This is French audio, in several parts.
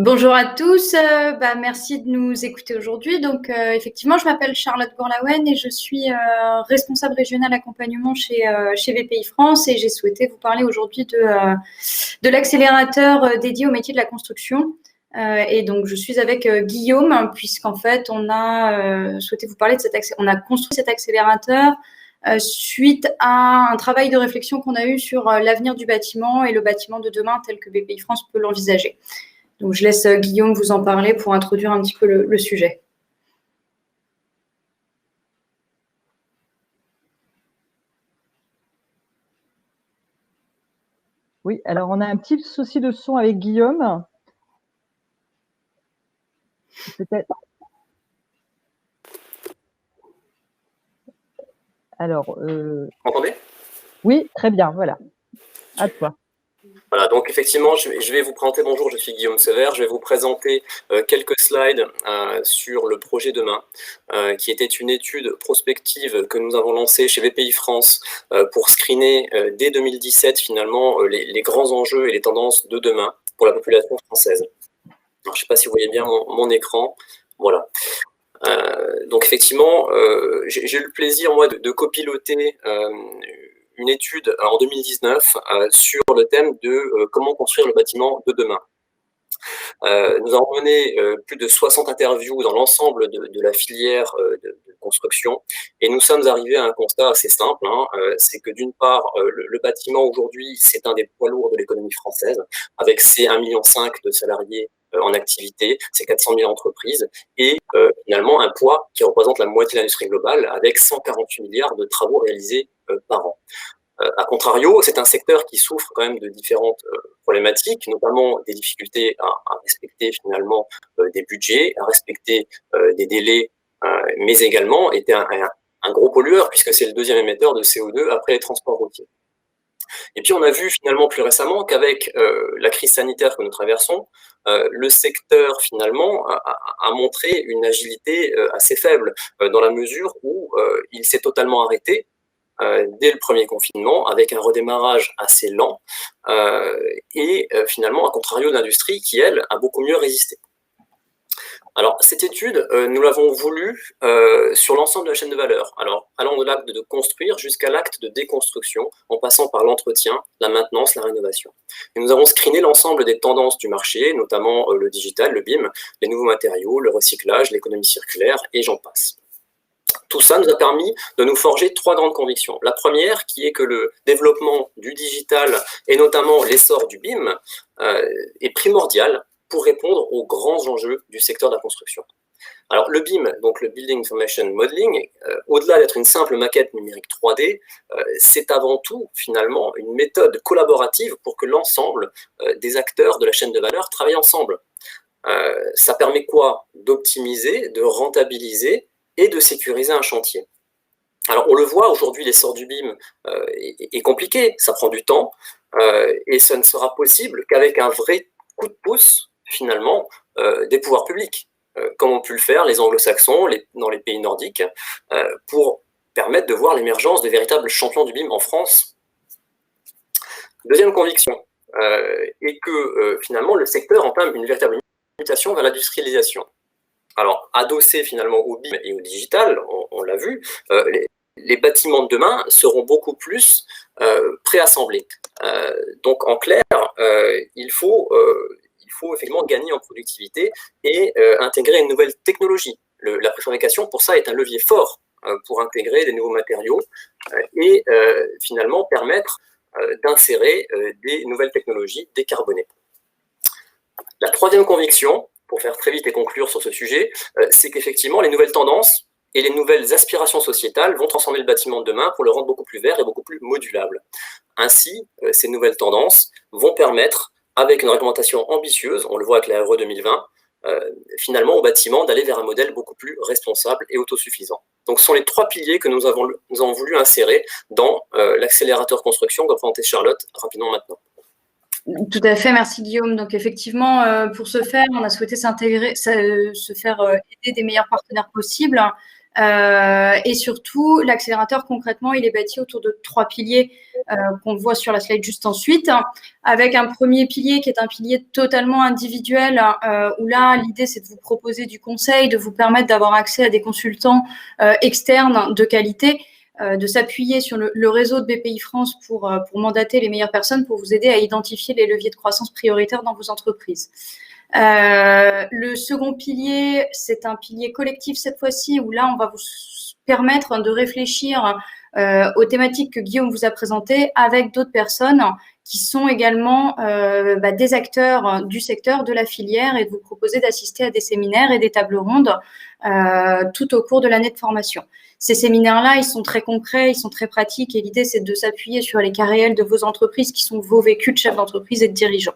Bonjour à tous, merci de nous écouter aujourd'hui. Donc, effectivement, je m'appelle Charlotte Gourlaouen et je suis responsable régional accompagnement chez BPI France et j'ai souhaité vous parler aujourd'hui de l'accélérateur dédié au métier de la construction. Et donc, je suis avec Guillaume puisqu'en fait, on a souhaité vous parler de on a construit cet accélérateur suite à un travail de réflexion qu'on a eu sur l'avenir du bâtiment et le bâtiment de demain tel que BPI France peut l'envisager. Donc, je laisse Guillaume vous en parler pour introduire un petit peu le sujet. Oui, alors on a un petit souci de son avec Guillaume. Peut-être. Alors. Vous m'entendez ? Oui, très bien, voilà. À toi. Voilà, donc effectivement, je vais vous présenter, bonjour, je suis Guillaume Severs, je vais vous présenter quelques slides sur le projet Demain, qui était une étude prospective que nous avons lancée chez BPI France pour screener dès 2017 finalement les grands enjeux et les tendances de demain pour la population française. Alors, je ne sais pas si vous voyez bien mon écran, voilà. Donc effectivement, j'ai eu le plaisir, moi, de copiloter une étude en 2019 sur le thème de comment construire le bâtiment de demain. Nous avons mené plus de 60 interviews dans l'ensemble de la filière de construction et nous sommes arrivés à un constat assez simple, c'est que d'une part, le bâtiment aujourd'hui, c'est un des poids lourds de l'économie française, avec ses 1,5 million de salariés en activité, ses 400 000 entreprises, et finalement un poids qui représente la moitié de l'industrie globale, avec 148 milliards de travaux réalisés par an. A contrario, c'est un secteur qui souffre quand même de différentes problématiques, notamment des difficultés à respecter finalement des budgets, à respecter des délais, mais également était un gros pollueur, puisque c'est le deuxième émetteur de CO2 après les transports routiers. Et puis on a vu finalement plus récemment qu'avec la crise sanitaire que nous traversons, le secteur finalement a montré une agilité assez faible, dans la mesure où il s'est totalement arrêté dès le premier confinement, avec un redémarrage assez lent, et finalement, à contrario de l'industrie qui, elle, a beaucoup mieux résisté. Alors, cette étude, nous l'avons voulu sur l'ensemble de la chaîne de valeur, alors allant de l'acte de construire jusqu'à l'acte de déconstruction, en passant par l'entretien, la maintenance, la rénovation. Et nous avons screené l'ensemble des tendances du marché, notamment le digital, le BIM, les nouveaux matériaux, le recyclage, l'économie circulaire, et j'en passe. Tout ça nous a permis de nous forger 3 grandes convictions. La première, qui est que le développement du digital, et notamment l'essor du BIM, est primordial pour répondre aux grands enjeux du secteur de la construction. Alors le BIM, donc le Building Information Modeling, au-delà d'être une simple maquette numérique 3D, c'est avant tout finalement une méthode collaborative pour que l'ensemble des acteurs de la chaîne de valeur travaillent ensemble. Ça permet quoi? D'optimiser, de rentabiliser et de sécuriser un chantier. Alors on le voit aujourd'hui, l'essor du BIM est compliqué, ça prend du temps, et ça ne sera possible qu'avec un vrai coup de pouce finalement des pouvoirs publics, comme ont pu le faire les anglo-saxons dans les pays nordiques, pour permettre de voir l'émergence de véritables champions du BIM en France. Deuxième conviction est que finalement le secteur entame une véritable mutation vers l'industrialisation. Alors, adossés finalement au BIM et au digital, on l'a vu, les bâtiments de demain seront beaucoup plus préassemblés. Donc, en clair, il faut effectivement gagner en productivité et intégrer une nouvelle technologie. La préfabrication, pour ça, est un levier fort pour intégrer des nouveaux matériaux et finalement permettre d'insérer des nouvelles technologies décarbonées. La troisième conviction, pour faire très vite et conclure sur ce sujet, c'est qu'effectivement, les nouvelles tendances et les nouvelles aspirations sociétales vont transformer le bâtiment de demain pour le rendre beaucoup plus vert et beaucoup plus modulable. Ainsi, ces nouvelles tendances vont permettre, avec une réglementation ambitieuse, on le voit avec la RE 2020, finalement au bâtiment d'aller vers un modèle beaucoup plus responsable et autosuffisant. Donc ce sont les 3 piliers que nous avons voulu insérer dans l'accélérateur construction qu'a présenté Charlotte rapidement maintenant. Tout à fait, merci Guillaume. Donc effectivement, pour ce faire, on a souhaité se faire aider des meilleurs partenaires possibles. Et surtout, l'accélérateur, concrètement, il est bâti autour de 3 piliers qu'on voit sur la slide juste ensuite, avec un premier pilier qui est un pilier totalement individuel, où là, l'idée, c'est de vous proposer du conseil, de vous permettre d'avoir accès à des consultants externes de qualité, de s'appuyer sur le réseau de BPI France pour mandater les meilleures personnes, pour vous aider à identifier les leviers de croissance prioritaires dans vos entreprises. Le second pilier, c'est un pilier collectif cette fois-ci, où là, on va vous permettre de réfléchir aux thématiques que Guillaume vous a présentées avec d'autres personnes qui sont également des acteurs du secteur, de la filière, et de vous proposer d'assister à des séminaires et des tables rondes tout au cours de l'année de formation. Ces séminaires-là, ils sont très concrets, ils sont très pratiques, et l'idée, c'est de s'appuyer sur les cas réels de vos entreprises qui sont vos vécus de chefs d'entreprise et de dirigeants.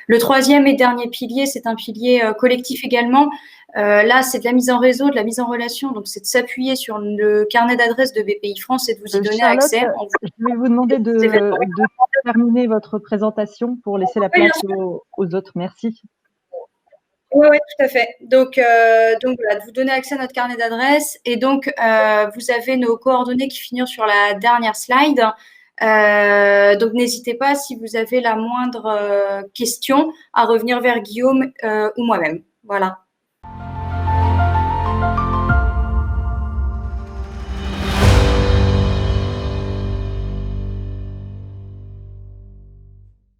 Le troisième et dernier pilier, c'est un pilier collectif également. Là, c'est de la mise en réseau, de la mise en relation. Donc, c'est de s'appuyer sur le carnet d'adresses de BPI France et de vous y donner Charlotte, accès. Je vais vous demander de terminer votre présentation pour laisser la place aux autres. Merci. Oui, tout à fait. Donc voilà, de vous donner accès à notre carnet d'adresses. Et donc, vous avez nos coordonnées qui finissent sur la dernière slide. Donc, n'hésitez pas, si vous avez la moindre question, à revenir vers Guillaume ou moi-même. Voilà.